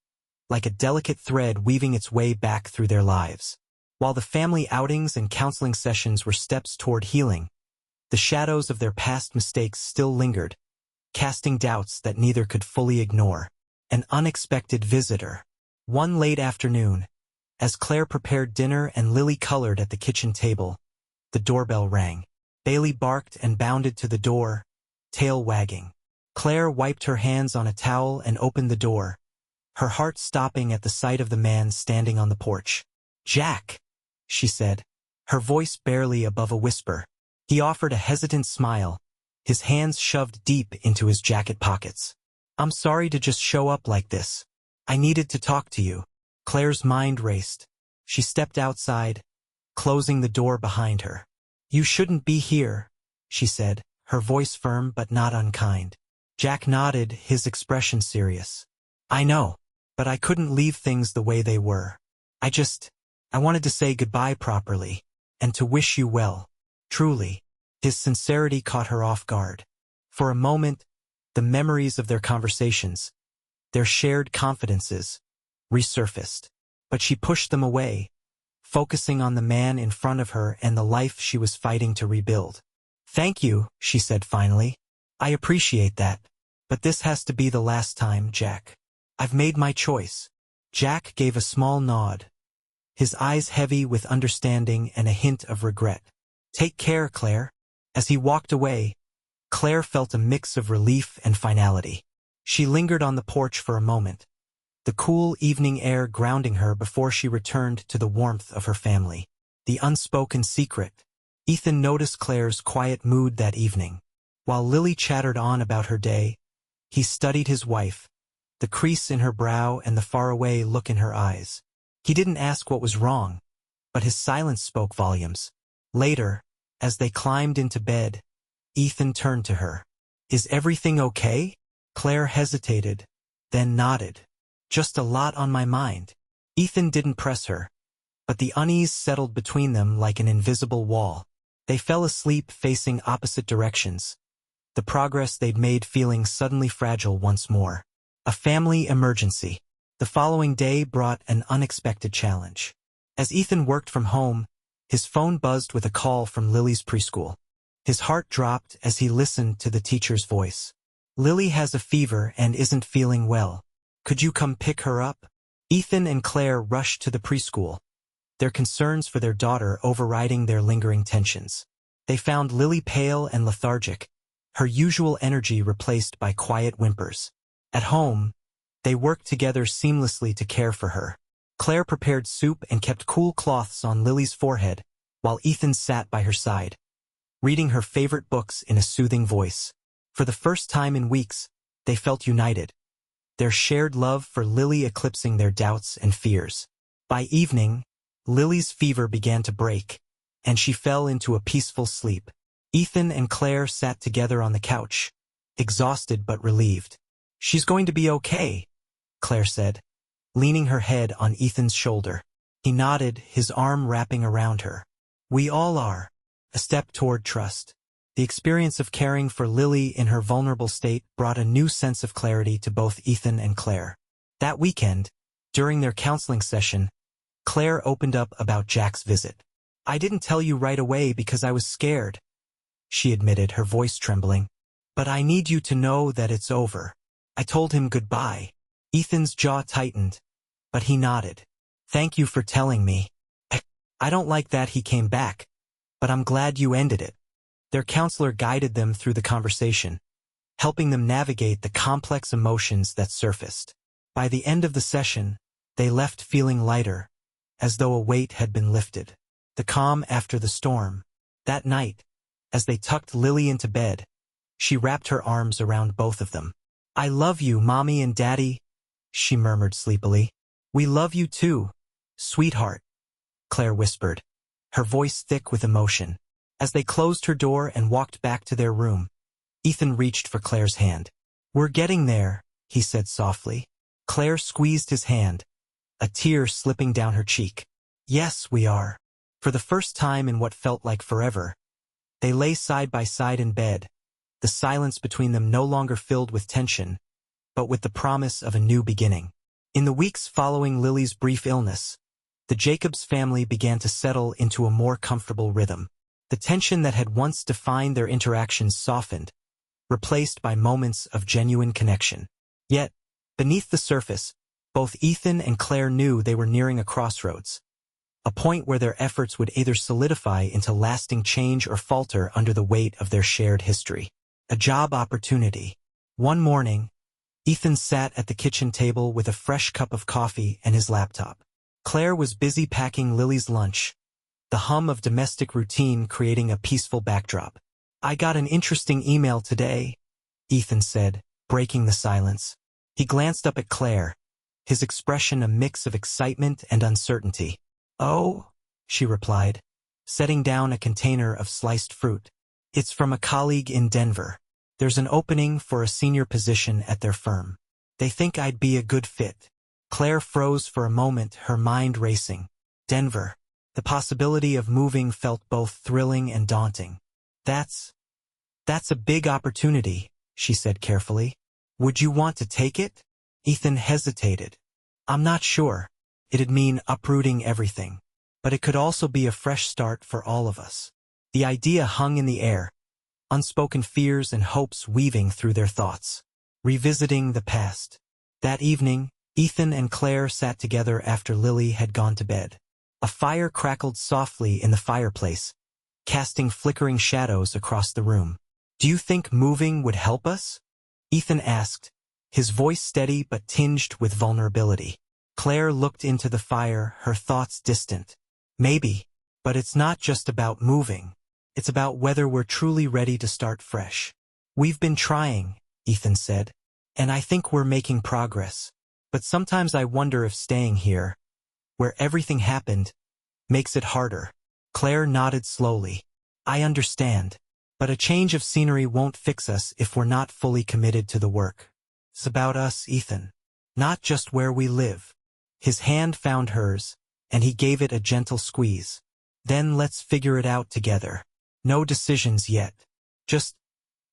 [SPEAKER 1] like a delicate thread weaving its way back through their lives. While the family outings and counseling sessions were steps toward healing, the shadows of their past mistakes still lingered, casting doubts that neither could fully ignore. An unexpected visitor. One late afternoon, as Claire prepared dinner and Lily colored at the kitchen table, the doorbell rang. Bailey barked and bounded to the door, tail wagging. Claire wiped her hands on a towel and opened the door, her heart stopping at the sight of the man standing on the porch. "Jack," she said, her voice barely above a whisper. He offered a hesitant smile, his hands shoved deep into his jacket pockets. "I'm sorry to just show up like this. I needed to talk to you." Claire's mind raced. She stepped outside, closing the door behind her. "You shouldn't be here," she said, her voice firm but not unkind. Jack nodded, his expression serious. "I know, but I couldn't leave things the way they were. I wanted to say goodbye properly, and to wish you well. Truly." His sincerity caught her off guard. For a moment, the memories of their conversations, their shared confidences, resurfaced. But she pushed them away, focusing on the man in front of her and the life she was fighting to rebuild. "Thank you," she said finally. "I appreciate that. But this has to be the last time, Jack. I've made my choice." Jack gave a small nod, his eyes heavy with understanding and a hint of regret. "Take care, Claire." As he walked away, Claire felt a mix of relief and finality. She lingered on the porch for a moment, the cool evening air grounding her before she returned to the warmth of her family. The unspoken secret. Ethan noticed Claire's quiet mood that evening. While Lily chattered on about her day, he studied his wife, the crease in her brow and the faraway look in her eyes. He didn't ask what was wrong, but his silence spoke volumes. Later, as they climbed into bed, Ethan turned to her. "Is everything okay?" Claire hesitated, then nodded. "Just a lot on my mind." Ethan didn't press her, but the unease settled between them like an invisible wall. They fell asleep facing opposite directions, the progress they'd made feeling suddenly fragile once more. A family emergency. The following day brought an unexpected challenge. As Ethan worked from home, his phone buzzed with a call from Lily's preschool. His heart dropped as he listened to the teacher's voice. "Lily has a fever and isn't feeling well. Could you come pick her up?" Ethan and Claire rushed to the preschool, their concerns for their daughter overriding their lingering tensions. They found Lily pale and lethargic, her usual energy replaced by quiet whimpers. At home, they worked together seamlessly to care for her. Claire prepared soup and kept cool cloths on Lily's forehead, while Ethan sat by her side, reading her favorite books in a soothing voice. For the first time in weeks, they felt united, their shared love for Lily eclipsing their doubts and fears. By evening, Lily's fever began to break, and she fell into a peaceful sleep. Ethan and Claire sat together on the couch, exhausted but relieved. "She's going to be okay," Claire said, leaning her head on Ethan's shoulder. He nodded, his arm wrapping around her. "We all are." A step toward trust. The experience of caring for Lily in her vulnerable state brought a new sense of clarity to both Ethan and Claire. That weekend, during their counseling session, Claire opened up about Jack's visit. "I didn't tell you right away because I was scared," she admitted, her voice trembling. "But I need you to know that it's over. I told him goodbye." Ethan's jaw tightened, but he nodded. Thank you for telling me. I don't like that he came back, but I'm glad you ended it. Their counselor guided them through the conversation, helping them navigate the complex emotions that surfaced. By the end of the session, they left feeling lighter, as though a weight had been lifted. The calm after the storm. That night, as they tucked Lily into bed, she wrapped her arms around both of them. I love you, Mommy and Daddy, she murmured sleepily. We love you too, sweetheart, Claire whispered, her voice thick with emotion. As they closed her door and walked back to their room, Ethan reached for Claire's hand. We're getting there, he said softly. Claire squeezed his hand, a tear slipping down her cheek. Yes, we are. For the first time in what felt like forever, they lay side by side in bed, the silence between them no longer filled with tension, but with the promise of a new beginning. In the weeks following Lily's brief illness, the Jacobs family began to settle into a more comfortable rhythm. The tension that had once defined their interactions softened, replaced by moments of genuine connection. Yet, beneath the surface, both Ethan and Claire knew they were nearing a crossroads, a point where their efforts would either solidify into lasting change or falter under the weight of their shared history. A job opportunity. One morning, Ethan sat at the kitchen table with a fresh cup of coffee and his laptop. Claire was busy packing Lily's lunch, the hum of domestic routine creating a peaceful backdrop. I got an interesting email today, Ethan said, breaking the silence. He glanced up at Claire, his expression a mix of excitement and uncertainty. Oh, she replied, setting down a container of sliced fruit. It's from a colleague in Denver. There's an opening for a senior position at their firm. They think I'd be a good fit. Claire froze for a moment, her mind racing. Denver. The possibility of moving felt both thrilling and daunting. That's a big opportunity, she said carefully. Would you want to take it? Ethan hesitated. I'm not sure. It'd mean uprooting everything. But it could also be a fresh start for all of us. The idea hung in the air, unspoken fears and hopes weaving through their thoughts. Revisiting the past. That evening, Ethan and Claire sat together after Lily had gone to bed. A fire crackled softly in the fireplace, casting flickering shadows across the room. Do you think moving would help us? Ethan asked, his voice steady but tinged with vulnerability. Claire looked into the fire, her thoughts distant. Maybe, but it's not just about moving. It's about whether we're truly ready to start fresh. We've been trying, Ethan said, and I think we're making progress. But sometimes I wonder if staying here, where everything happened, makes it harder. Claire nodded slowly. I understand, but a change of scenery won't fix us if we're not fully committed to the work. It's about us, Ethan, not just where we live. His hand found hers, and he gave it a gentle squeeze. Then let's figure it out together. No decisions yet. Just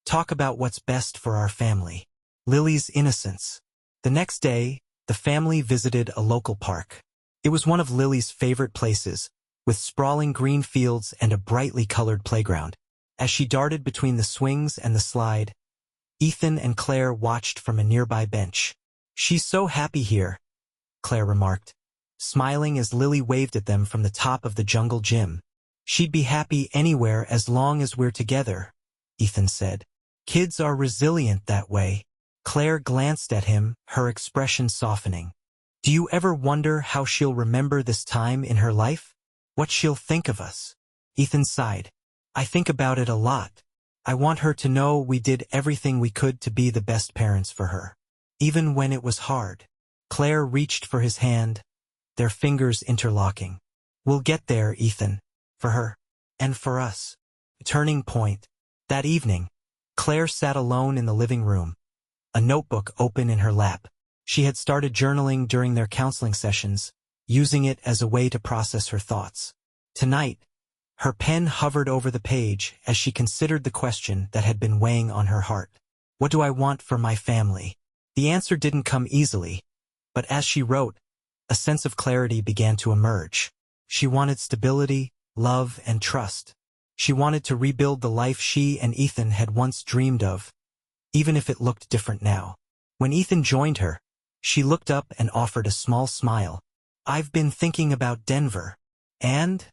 [SPEAKER 1] talk about what's best for our family. Lily's innocence. The next day, the family visited a local park. It was one of Lily's favorite places, with sprawling green fields and a brightly colored playground. As she darted between the swings and the slide, Ethan and Claire watched from a nearby bench. She's so happy here, Claire remarked, smiling as Lily waved at them from the top of the jungle gym. She'd be happy anywhere as long as we're together, Ethan said. Kids are resilient that way. Claire glanced at him, her expression softening. Do you ever wonder how she'll remember this time in her life? What she'll think of us? Ethan sighed. I think about it a lot. I want her to know we did everything we could to be the best parents for her. Even when it was hard. Claire reached for his hand, their fingers interlocking. We'll get there, Ethan. For her. And for us. Turning point. That evening, Claire sat alone in the living room, a notebook open in her lap. She had started journaling during their counseling sessions, using it as a way to process her thoughts. Tonight, her pen hovered over the page as she considered the question that had been weighing on her heart. What do I want for my family? The answer didn't come easily, but as she wrote, a sense of clarity began to emerge. She wanted stability, love, and trust. She wanted to rebuild the life she and Ethan had once dreamed of, even if it looked different now. When Ethan joined her, she looked up and offered a small smile, I've been thinking about Denver. And?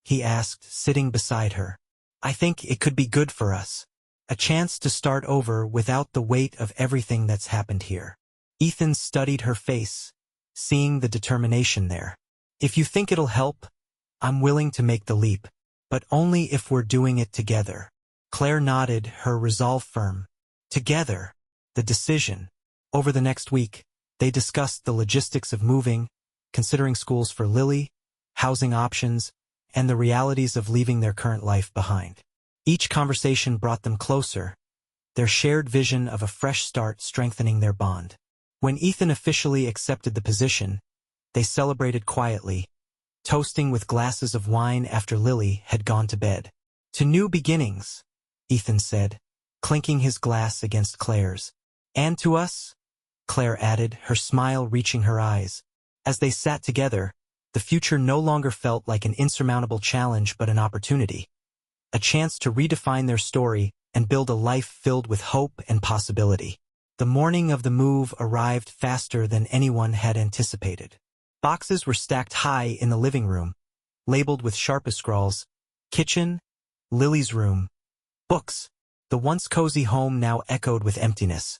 [SPEAKER 1] He asked, sitting beside her. I think it could be good for us. A chance to start over without the weight of everything that's happened here. Ethan studied her face, seeing the determination there. If you think it'll help, I'm willing to make the leap. But only if we're doing it together. Claire nodded, her resolve firm. Together. The decision. Over the next week, they discussed the logistics of moving, considering schools for Lily, housing options, and the realities of leaving their current life behind. Each conversation brought them closer, their shared vision of a fresh start strengthening their bond. When Ethan officially accepted the position, they celebrated quietly, toasting with glasses of wine after Lily had gone to bed. To new beginnings, Ethan said, clinking his glass against Claire's. And to us, Claire added, her smile reaching her eyes. As they sat together, the future no longer felt like an insurmountable challenge but an opportunity. A chance to redefine their story and build a life filled with hope and possibility. The morning of the move arrived faster than anyone had anticipated. Boxes were stacked high in the living room, labeled with sharpest scrawls, kitchen, Lily's room, books. The once cozy home now echoed with emptiness,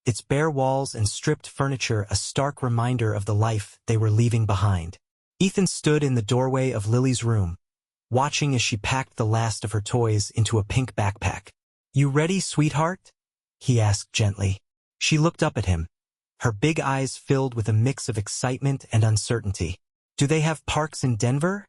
[SPEAKER 1] its bare walls and stripped furniture a stark reminder of the life they were leaving behind. Ethan stood in the doorway of Lily's room, watching as she packed the last of her toys into a pink backpack. You ready, sweetheart? He asked gently. She looked up at him, her big eyes filled with a mix of excitement and uncertainty. Do they have parks in Denver?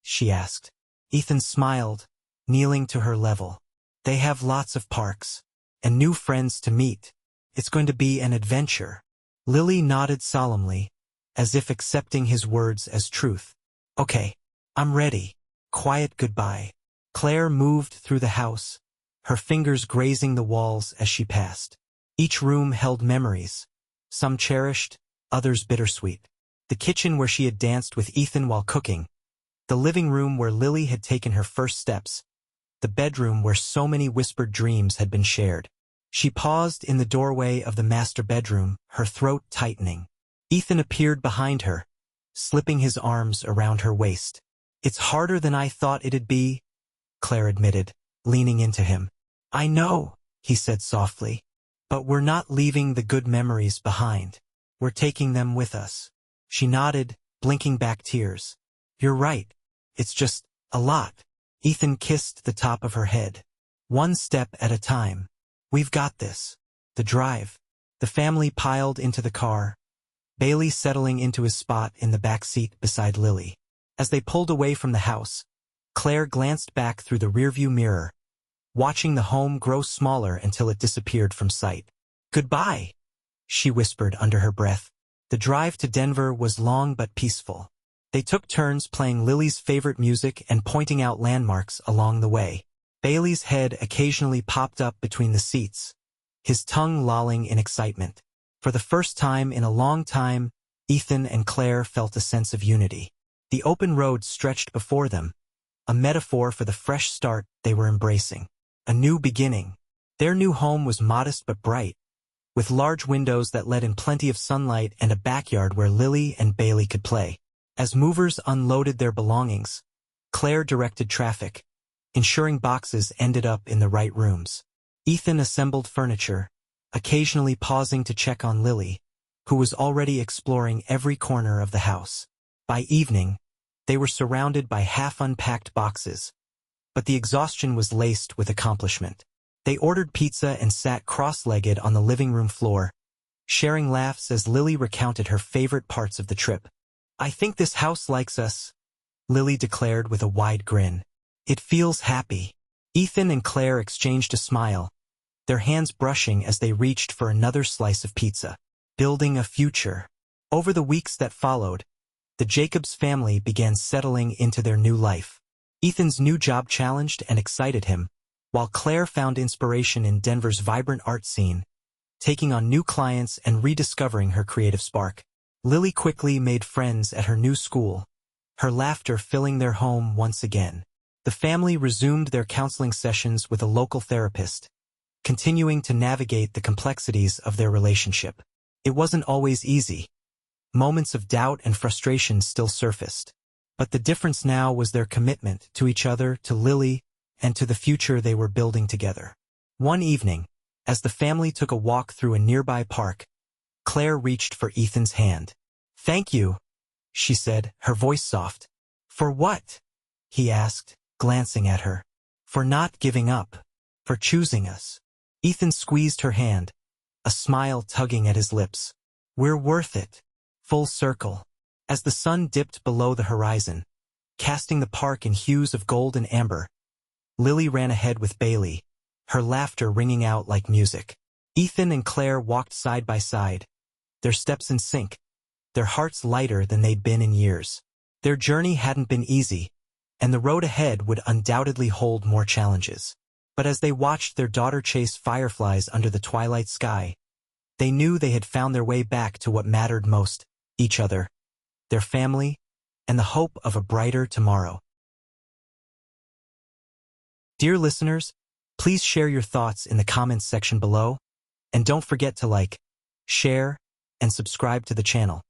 [SPEAKER 1] She asked. Ethan smiled, kneeling to her level. They have lots of parks, and new friends to meet. It's going to be an adventure. Lily nodded solemnly, as if accepting his words as truth. Okay, I'm ready. Quiet goodbye. Claire moved through the house, her fingers grazing the walls as she passed. Each room held memories, some cherished, others bittersweet. The kitchen where she had danced with Ethan while cooking, the living room where Lily had taken her first steps, the bedroom where so many whispered dreams had been shared. She paused in the doorway of the master bedroom, her throat tightening. Ethan appeared behind her, slipping his arms around her waist. It's harder than I thought it'd be, Claire admitted, leaning into him. I know, he said softly, but we're not leaving the good memories behind. We're taking them with us. She nodded, blinking back tears. You're right. It's just a lot. Ethan kissed the top of her head. One step at a time. We've got this. The drive. The family piled into the car, Bailey settling into his spot in the back seat beside Lily. As they pulled away from the house, Claire glanced back through the rearview mirror, watching the home grow smaller until it disappeared from sight. Goodbye, she whispered under her breath. The drive to Denver was long but peaceful. They took turns playing Lily's favorite music and pointing out landmarks along the way. Bailey's head occasionally popped up between the seats, his tongue lolling in excitement. For the first time in a long time, Ethan and Claire felt a sense of unity. The open road stretched before them, a metaphor for the fresh start they were embracing. A new beginning. Their new home was modest but bright, with large windows that let in plenty of sunlight and a backyard where Lily and Bailey could play. As movers unloaded their belongings, Claire directed traffic, ensuring boxes ended up in the right rooms. Ethan assembled furniture, occasionally pausing to check on Lily, who was already exploring every corner of the house. By evening, they were surrounded by half-unpacked boxes, but the exhaustion was laced with accomplishment. They ordered pizza and sat cross-legged on the living room floor, sharing laughs as Lily recounted her favorite parts of the trip. I think this house likes us, Lily declared with a wide grin. It feels happy. Ethan and Claire exchanged a smile, their hands brushing as they reached for another slice of pizza. Building a future. Over the weeks that followed, the Jacobs family began settling into their new life. Ethan's new job challenged and excited him, while Claire found inspiration in Denver's vibrant art scene, taking on new clients and rediscovering her creative spark. Lily quickly made friends at her new school, her laughter filling their home once again. The family resumed their counseling sessions with a local therapist, continuing to navigate the complexities of their relationship. It wasn't always easy. Moments of doubt and frustration still surfaced. But the difference now was their commitment to each other, to Lily, and to the future they were building together. One evening, as the family took a walk through a nearby park, Claire reached for Ethan's hand. "Thank you," she said, her voice soft. "For what?" he asked, glancing at her. "For not giving up. For choosing us." Ethan squeezed her hand, a smile tugging at his lips. "We're worth it." Full circle. As the sun dipped below the horizon, casting the park in hues of gold and amber, Lily ran ahead with Bailey, her laughter ringing out like music. Ethan and Claire walked side by side, their steps in sync, their hearts lighter than they'd been in years. Their journey hadn't been easy, and the road ahead would undoubtedly hold more challenges. But as they watched their daughter chase fireflies under the twilight sky, they knew they had found their way back to what mattered most: each other, their family, and the hope of a brighter tomorrow. Dear listeners, please share your thoughts in the comments section below, and don't forget to like, share, and subscribe to the channel.